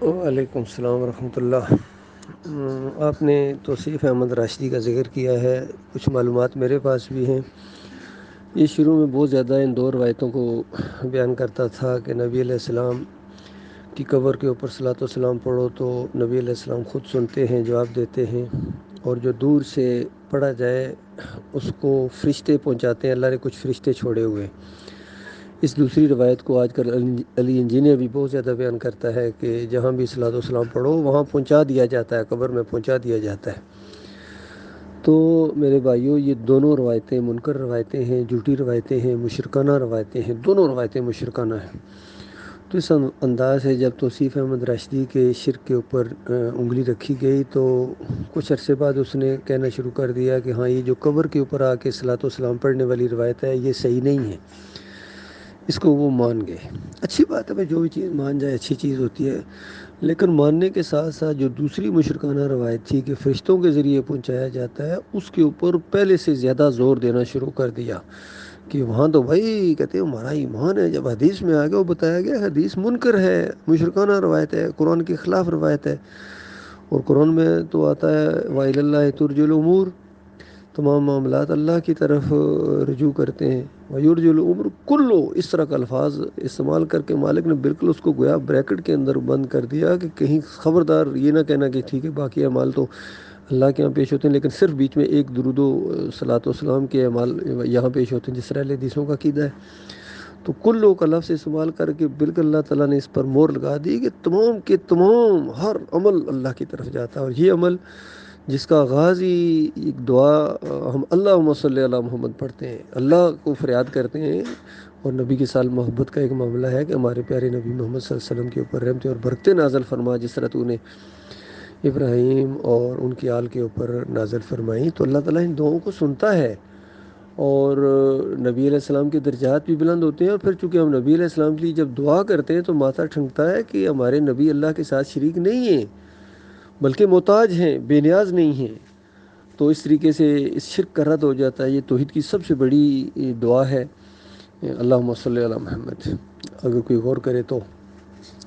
وعلیکم السلام ورحمۃ اللہ۔ آپ نے توصیف احمد راشدی کا ذکر کیا ہے، کچھ معلومات میرے پاس بھی ہیں۔ یہ شروع میں بہت زیادہ ان دو روایتوں کو بیان کرتا تھا کہ نبی علیہ السلام کی قبر کے اوپر صلاۃ والسلام پڑھو تو نبی علیہ السلام خود سنتے ہیں، جواب دیتے ہیں، اور جو دور سے پڑھا جائے اس کو فرشتے پہنچاتے ہیں، اللہ نے کچھ فرشتے چھوڑے ہوئے۔ اس دوسری روایت کو آج کل علی انجینئر بھی بہت زیادہ بیان کرتا ہے کہ جہاں بھی صلاۃ والسلام پڑھو وہاں پہنچا دیا جاتا ہے، قبر میں پہنچا دیا جاتا ہے۔ تو میرے بھائیوں، یہ دونوں روایتیں منکر روایتیں ہیں، جھوٹی روایتیں ہیں، مشرکانہ روایتیں ہیں، دونوں روایتیں مشرکانہ ہیں۔ تو اس انداز سے جب توصیف احمد راشدی کے شرک کے اوپر انگلی رکھی گئی تو کچھ عرصے بعد اس نے کہنا شروع کر دیا کہ ہاں، یہ جو قبر کے اوپر آ کے صلاۃ والسلام پڑھنے والی روایت ہے یہ صحیح نہیں ہے۔ اس کو وہ مان گئے۔ اچھی بات ہے بھائی، جو بھی چیز مان جائے اچھی چیز ہوتی ہے، لیکن ماننے کے ساتھ ساتھ جو دوسری مشرکانہ روایت تھی کہ فرشتوں کے ذریعے پہنچایا جاتا ہے، اس کے اوپر پہلے سے زیادہ زور دینا شروع کر دیا کہ وہاں تو بھائی کہتے ہیں ہمارا ایمان ہے۔ جب حدیث میں آگے وہ بتایا گیا حدیث منکر ہے، مشرکانہ روایت ہے، قرآن کے خلاف روایت ہے، اور قرآن میں تو آتا ہے وَإِلَى اللَّهِ تُرْجَعُ الْأُمُورُ، تمام معاملات اللہ کی طرف رجوع کرتے ہیں۔ وَيُرْجَعُ الْأُمْرُ كُلُّهُ، اس طرح کا الفاظ استعمال کر کے مالک نے بالکل اس کو گویا بریکٹ کے اندر بند کر دیا کہ کہیں خبردار یہ نہ کہنا کہ ٹھیک ہے باقی اعمال تو اللہ کے یہاں پیش ہوتے ہیں، لیکن صرف بیچ میں ایک درود و صلاۃ والسلام کے اعمال یہاں پیش ہوتے ہیں، جس طرح حدیثوں کا عقیدہ ہے۔ تو کلو کا لفظ استعمال کر کے بالکل اللہ تعالیٰ نے اس پر مہر لگا دی کہ تمام کے تمام ہر عمل اللہ کی طرف جاتا ہے، اور یہ عمل جس کا آغاز ہی ایک دعا ہم اللہم صلی علی محمد پڑھتے ہیں، اللہ کو فریاد کرتے ہیں، اور نبی کے ساتھ محبت کا ایک معاملہ ہے کہ ہمارے پیارے نبی محمد صلی اللہ علیہ وسلم کے اوپر رحمتیں اور برکتیں نازل فرما، جس طرح تو نے ابراہیم اور ان کی آل کے اوپر نازل فرمائیں۔ تو اللہ تعالیٰ ان دعاؤں کو سنتا ہے، اور نبی علیہ السلام کے درجات بھی بلند ہوتے ہیں، اور پھر چونکہ ہم نبی علیہ السلام کے لیے جب دعا کرتے ہیں تو ماتھا ٹھنکتا ہے کہ ہمارے نبی اللہ کے ساتھ شریک نہیں ہیں بلکہ محتاج ہیں، بے نیاز نہیں ہیں۔ تو اس طریقے سے اس شرک کا رد ہو جاتا ہے۔ یہ توحید کی سب سے بڑی دعا ہے، اللہم صلی علی محمد۔ اگر کوئی غور کرے تو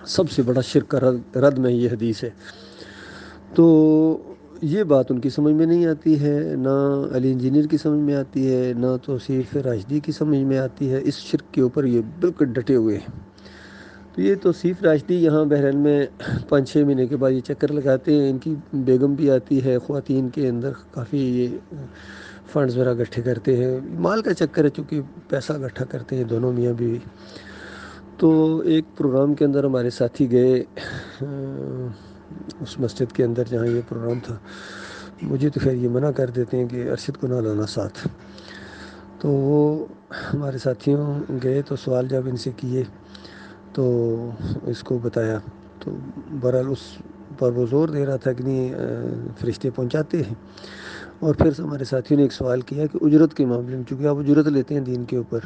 سب سے بڑا شرک کا رد میں یہ حدیث ہے۔ تو یہ بات ان کی سمجھ میں نہیں آتی ہے، نہ علی انجینئر کی سمجھ میں آتی ہے، نہ توصیف راشدی کی سمجھ میں آتی ہے۔ اس شرک کے اوپر یہ بالکل ڈٹے ہوئے ہیں۔ تو یہ توصیف راشدی یہاں بحرین میں 5-6 مہینے کے بعد یہ چکر لگاتے ہیں۔ ان کی بیگم بھی آتی ہے، خواتین کے اندر کافی یہ فنڈز وغیرہ اکٹھے کرتے ہیں، مال کا چکر ہے، چونکہ پیسہ اکٹھا کرتے ہیں دونوں میاں بیوی۔ تو ایک پروگرام کے اندر ہمارے ساتھی گئے اس مسجد کے اندر جہاں یہ پروگرام تھا۔ مجھے تو خیر یہ منع کر دیتے ہیں کہ ارشد کو نہ لانا ساتھ۔ تو وہ ہمارے ساتھیوں گئے تو سوال جب ان سے کیے تو اس کو بتایا، تو بہرحال اس پر وہ زور دے رہا تھا کہ نہیں فرشتے پہنچاتے ہیں۔ اور پھر ہمارے ساتھیوں نے ایک سوال کیا کہ اجرت کے معاملے میں، چونکہ آپ اجرت لیتے ہیں دین کے اوپر،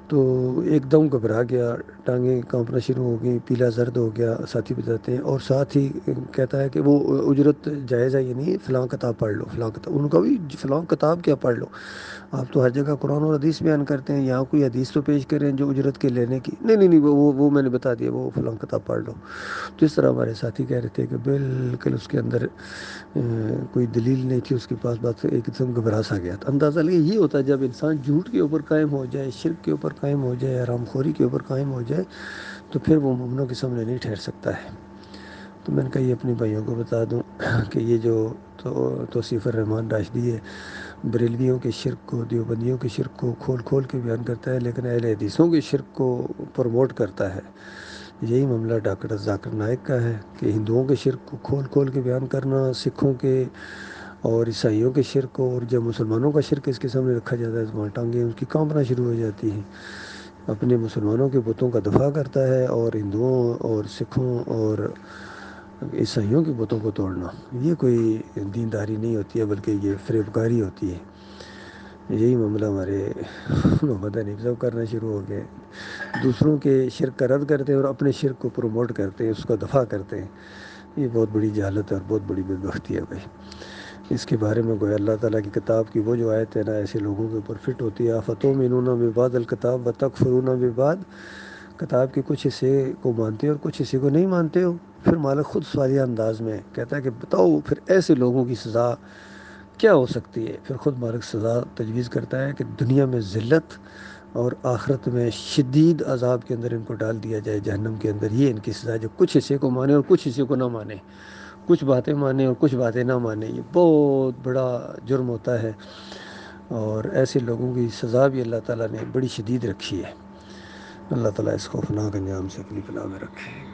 تو ایک دم گھبرا گیا، ٹانگیں کانپنا شروع ہو گئی، پیلا زرد ہو گیا، ساتھی بتاتے ہیں، اور ساتھ ہی کہتا ہے کہ وہ اجرت جائز ہے، یہ نہیں فلاں کتاب پڑھ لو، فلاں کتاب۔ ان کا بھی فلاں کتاب کیا پڑھ لو، آپ تو ہر جگہ قرآن اور حدیث بیان کرتے ہیں، یہاں کوئی حدیث تو پیش کریں جو اجرت کے لینے کی، نہیں وہ میں نے بتا دیا، وہ فلاں کتاب پڑھ لو۔ تو اس طرح ہمارے ساتھی کہہ رہے تھے کہ بالکل اس کے اندر کوئی دلیل نہیں تھی اس کے پاس، بات ایک دم گھبرا سا گیا تھا۔ اندازہ لگے یہ ہوتا ہے جب انسان جھوٹ کے اوپر قائم ہو جائے، شرک کے اوپر قائم ہو جائے، حرام خوری کے اوپر قائم ہو جائے، تو پھر وہ مومنوں کے سامنے نہیں ٹھہر سکتا ہے۔ تو میں نے کہا یہ اپنے بھائیوں کو بتا دوں کہ یہ جو توصیف الرحمن راشدی ہے، بریلویوں کے شرک کو، دیوبندیوں کے شرک کو کھول کھول کے بیان کرتا ہے، لیکن اہل حدیثوں کے شرک کو پروموٹ کرتا ہے۔ یہی معاملہ ڈاکٹر ذاکر نائک کا ہے کہ ہندوؤں کے شرک کو کھول کھول کے بیان کرنا، سکھوں کے اور عیسائیوں کے شرک کو، اور جب مسلمانوں کا شرک اس کے سامنے رکھا جاتا ہے تو وہاں ٹانگیں اس کی کانپنا شروع ہو جاتی ہیں۔ اپنے مسلمانوں کے بتوں کا دفاع کرتا ہے، اور ہندوؤں اور سکھوں اور عیسائیوں کے بتوں کو توڑنا، یہ کوئی دینداری نہیں ہوتی ہے، بلکہ یہ فریبکاری ہوتی ہے۔ یہی معاملہ ہمارے محمد حنیف صاحب کرنا شروع ہو گئے، دوسروں کے شرک کا رد کرتے ہیں اور اپنے شرک کو پروموٹ کرتے ہیں، اس کا دفاع کرتے ہیں۔ یہ بہت بڑی جہالت ہے اور بہت بڑی بدبختی ہے بھائی۔ اس کے بارے میں گویا اللہ تعالیٰ کی کتاب کی وہ جو آیت ہے نا، ایسے لوگوں کے اوپر فٹ ہوتی ہے۔ افتؤمنون ببعض الکتاب وتکفرون ببعض، کتاب کے کچھ حصے کو مانتے ہو اور کچھ حصے کو نہیں مانتے ہو، پھر مالک خود سوالیہ انداز میں کہتا ہے کہ بتاؤ پھر ایسے لوگوں کی سزا کیا ہو سکتی ہے؟ پھر خود مالک سزا تجویز کرتا ہے کہ دنیا میں ذلت اور آخرت میں شدید عذاب کے اندر ان کو ڈال دیا جائے، جہنم کے اندر. یہ ان کی سزا، جو کچھ حصے کو مانے اور کچھ حصے کو نہ مانے، کچھ باتیں مانے اور کچھ باتیں نہ مانے. یہ بہت بڑا جرم ہوتا ہے، اور ایسے لوگوں کی سزا بھی اللہ تعالیٰ نے بڑی شدید رکھی ہے. اللہ تعالیٰ اس خوفناک انجام سے اپنی پناہ میں رکھے.